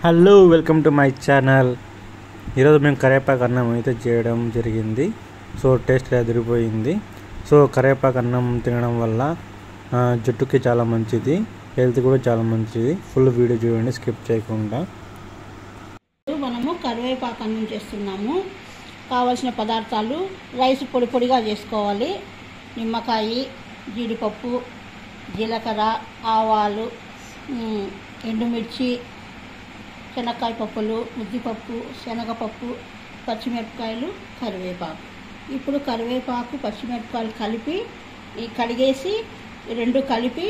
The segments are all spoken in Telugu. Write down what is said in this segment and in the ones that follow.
Hello welcome to my channel. ఈరోజు మేము కరివేపాకు అన్నం అయితే చేయడం జరిగింది. సో టేస్ట్ అదిరిపోయింది. సో కరివేపాకు అన్నం తినడం వల్ల జుట్టుకి చాలా మంచిది, హెల్త్ కూడా చాలా మంచిది. ఫుల్ వీడియో చూడండి, స్కిప్ చేయకుండా. మనము కరివేపాకు అన్నం చేస్తున్నాము. కావాల్సిన పదార్థాలు: రైస్ పొడి పొడిగా చేసుకోవాలి, నిమ్మకాయ, జీడిపప్పు, జీలకర్ర, ఆవాలు, ఎండుమిర్చి, శనక్కాయ పప్పులు, ఉద్దిపప్పు, శనగపప్పు, పచ్చిమిరపకాయలు, కరివేపాకు. ఇప్పుడు కరివేపాకు పచ్చిమిరపకాయలు కలిపి కడిగేసి రెండు కలిపి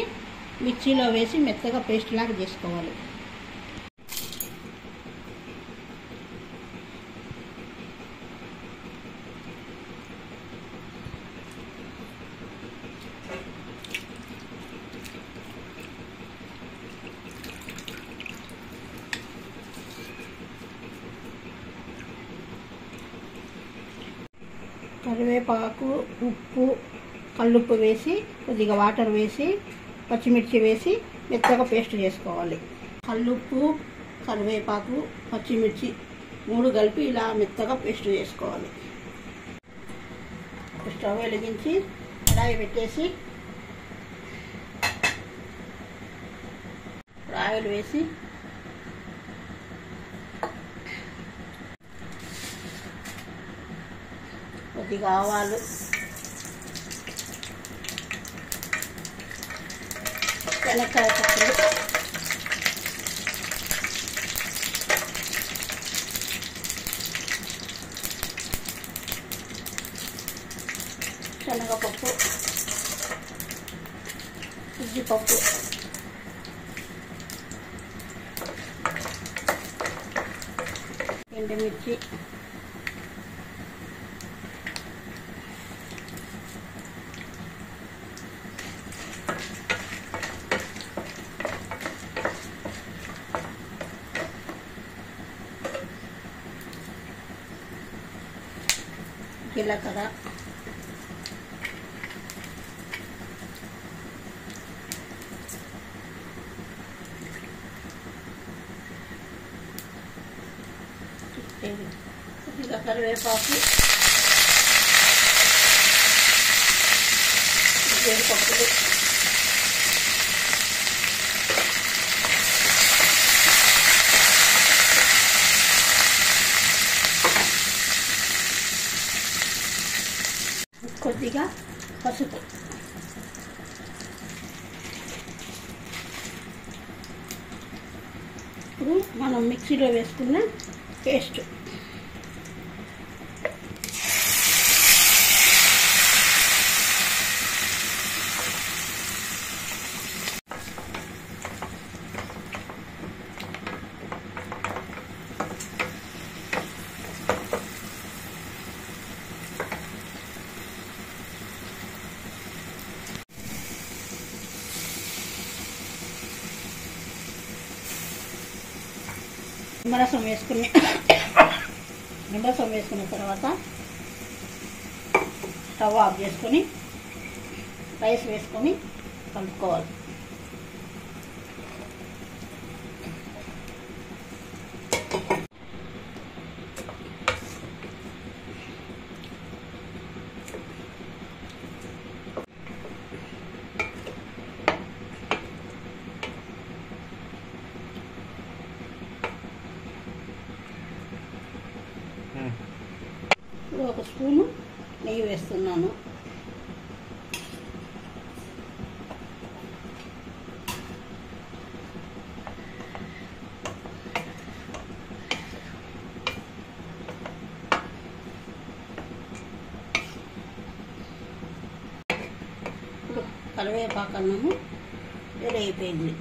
మిక్సీలో వేసి మెత్తగా పేస్ట్ లాగా చేసుకోవాలి. కరివేపాకు, ఉప్పు, కల్లుప్పు వేసి కొద్దిగా వాటర్ వేసి పచ్చిమిర్చి వేసి మెత్తగా పేస్ట్ చేసుకోవాలి. కల్లుప్పు, కరివేపాకు, పచ్చిమిర్చి మూడు కలిపి ఇలా మెత్తగా పేస్ట్ చేసుకోవాలి. స్టవ్ వెలిగించి కడాయి పెట్టేసి ఆయిల్ వేసి కొద్దిగా ఆవాలు, శనక్కాయ పప్పులు, శనగపప్పు, ఉద్దిపప్పు, ఎండుమిర్చి, జీలకర్ర, కొద్దిగా కరివేపాకు, జీడిపప్పులు, కొద్దిగా పసుపు. ఇప్పుడు మనం మిక్సీలో వేసుకున్న పేస్ట్ నిమ్మరసం వేసుకున్న తర్వాత స్టవ్ ఆఫ్ చేసుకొని రైస్ వేసుకొని కలుపుకోవాలి. ఒక స్పూను నెయ్యి వేస్తున్నాను. ఇప్పుడు కరివేపాకు అన్నము రెడీ అయిపోయింది.